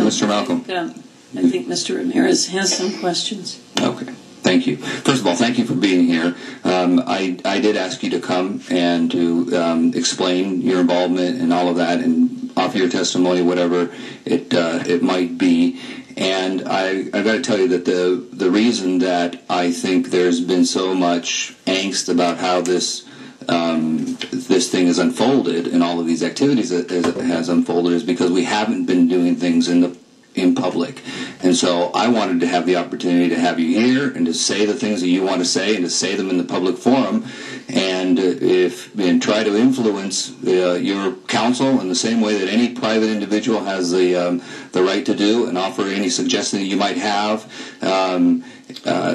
Mr. Malcolm. I think Mr. Ramirez has some questions. Okay. Thank you. First of all, thank you for being here. I did ask you to come and to explain your involvement and all of that and offer your testimony, whatever it might be. And I've got to tell you that the reason that I think there's been so much angst about how this thing has unfolded and all of these activities that has unfolded is because we haven't been doing things in public. And so I wanted to have the opportunity to have you here and to say the things that you want to say and to say them in the public forum and try to influence your counsel in the same way that any private individual has the right to do and offer any suggestion that you might have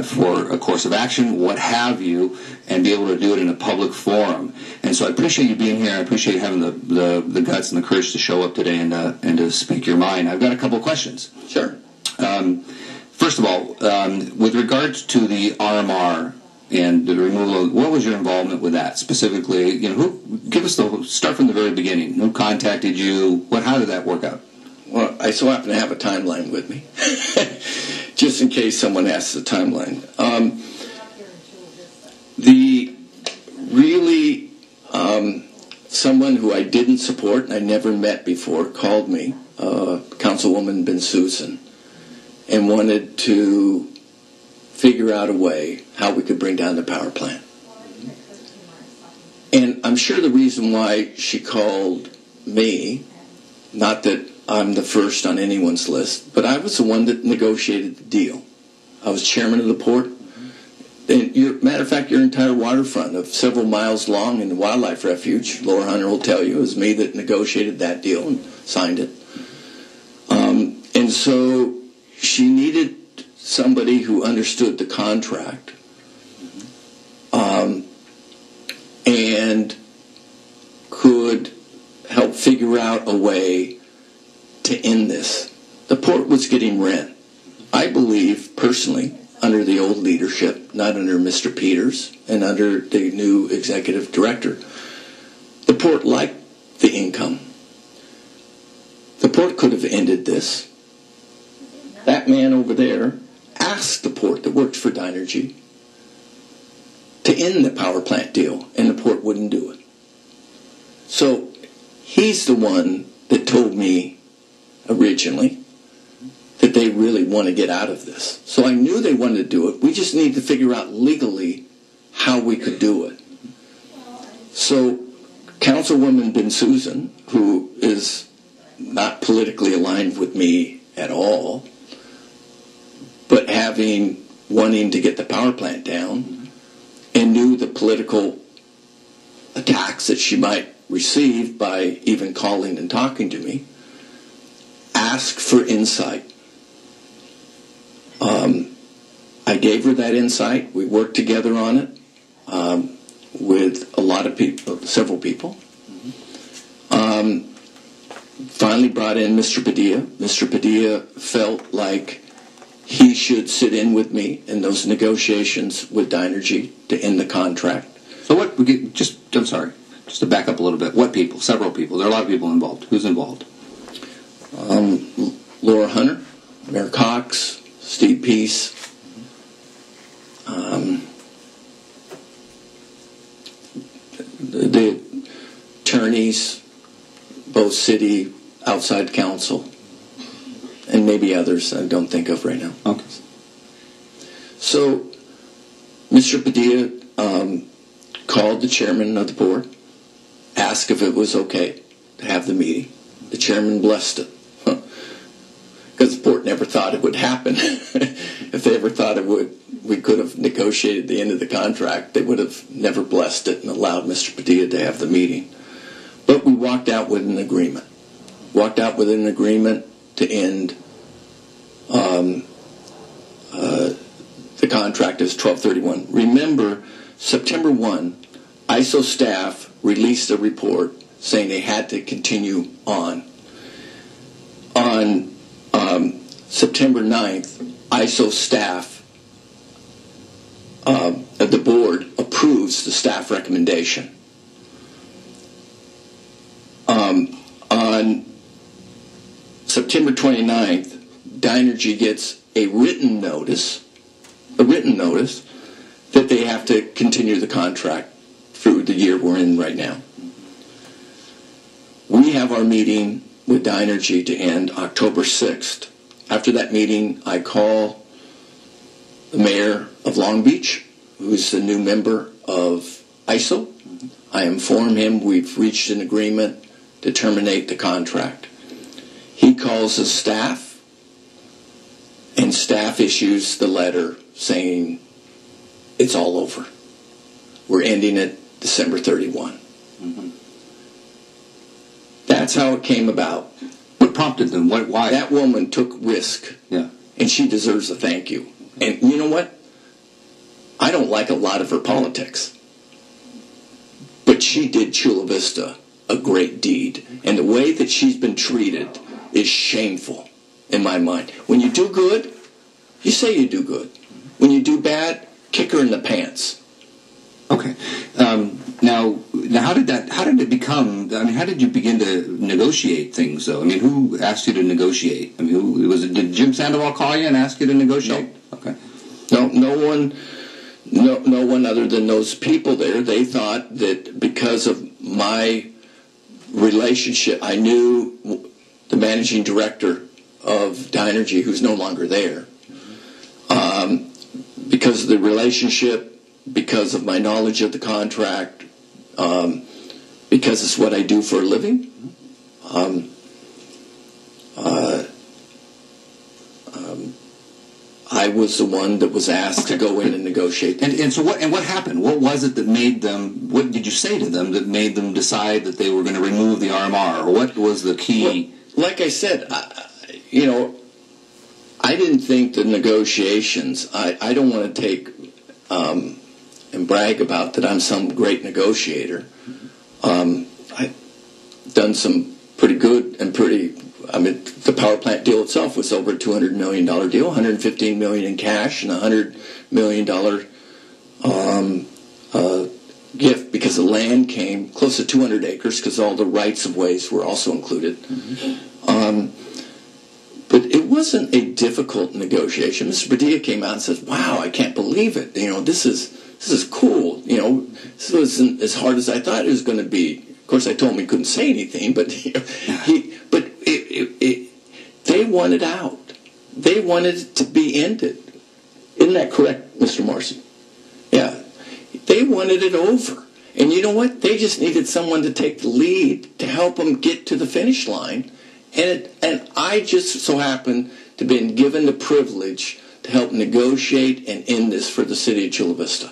for a course of action, what have you, and be able to do it in a public forum. And so I appreciate you being here. I appreciate having the guts and the courage to show up today and to speak your mind. I've got a couple of questions. Sure. First of all, with regards to the RMR and the removal, what was your involvement with that specifically? Start from the very beginning. Who contacted you? How did that work out? Well, I so happen to have a timeline with me, just in case someone asks the timeline. Someone who I didn't support and I never met before called me, Councilwoman Ben Susan, and wanted to figure out a way how we could bring down the power plant. And I'm sure the reason why she called me, not that I'm the first on anyone's list, but I was the one that negotiated the deal. I was chairman of the port. And matter of fact, your entire waterfront of several miles long in the wildlife refuge, Laura Hunter will tell you, it was me that negotiated that deal and signed it. And so she needed somebody who understood the contract and could help figure out a way to end this. The port was getting rent. I believe, personally, under the old leadership, not under Mr. Peters and under the new executive director, the port liked the income. The port could have ended this. That man over there asked the port that worked for Dynergy to end the power plant deal, and the port wouldn't do it. So he's the one that told me originally that they really want to get out of this. So I knew they wanted to do it. We just need to figure out legally how we could do it. So Councilwoman Ben Susan, who is not politically aligned with me at all, but wanting to get the power plant down, and knew the political attacks that she might receive by even calling and talking to me, asked for insight. I gave her that insight. We worked together on it with a lot of people, several people. Finally brought in Mr. Padilla. Mr. Padilla felt like he should sit in with me in those negotiations with Dynergy to end the contract. So I'm sorry, just to back up a little bit. What people? Several people. There are a lot of people involved. Who's involved? Laura Hunter, Mayor Cox, Steve Peace, the attorneys, both city, outside council, and maybe others I don't think of right now. Okay. So Mr. Padilla called the chairman of the board, asked if it was okay to have the meeting. The chairman blessed it. Because the port never thought it would happen. If they ever thought we could have negotiated the end of the contract, they would have never blessed it and allowed Mr. Padilla to have the meeting. But we walked out with an agreement. Walked out with an agreement to end the contract as 12/31. Remember, September 1, ISO staff released a report saying they had to continue on. On September 9th, ISO staff, the board approves the staff recommendation. On September 29th, Dynergy gets a written notice that they have to continue the contract through the year we're in right now. We have our meeting with Dynergy to end October 6th. After that meeting, I call the mayor of Long Beach, who's the new member of ISO. I inform him we've reached an agreement to terminate the contract. He calls the staff, and staff issues the letter saying it's all over. We're ending it December 31. That's how it came about. What prompted them? Why? That woman took risk. Yeah. And she deserves a thank you. And you know what? I don't like a lot of her politics. But she did Chula Vista a great deed. And the way that she's been treated is shameful in my mind. When you do good, you say you do good. When you do bad, kick her in the pants. Okay. Now, how did it become? I mean, how did you begin to negotiate things? Though, I mean, who asked you to negotiate? I mean, did Jim Sandoval call you and ask you to negotiate? No. Okay. No one other than those people there. They thought that because of my relationship, I knew the managing director of Dynergy, who's no longer there. Because of the relationship, because of my knowledge of the contract, because it's what I do for a living. I was the one that was asked to go in and negotiate. And so what happened? What was it that made them? What did you say to them that made them decide that they were going to remove the RMR? Or what was the key? Well, like I said, I didn't think the negotiations. I don't want to take and brag about that I'm some great negotiator. I've done some pretty good and the power plant deal itself was over a $200 million deal, $115 million in cash and $100 million gift because the land came close to 200 acres because all the rights of ways were also included. But it wasn't a difficult negotiation. Mr. Padilla came out and said, "Wow, I can't believe it. This is cool. This wasn't as hard as I thought it was going to be." Of course, I told him he couldn't say anything, but they wanted out. They wanted it to be ended. Isn't that correct, Mr. Marcy? Yeah. They wanted it over. And you know what? They just needed someone to take the lead to help them get to the finish line. And I just so happened to have been given the privilege to help negotiate and end this for the city of Chula Vista.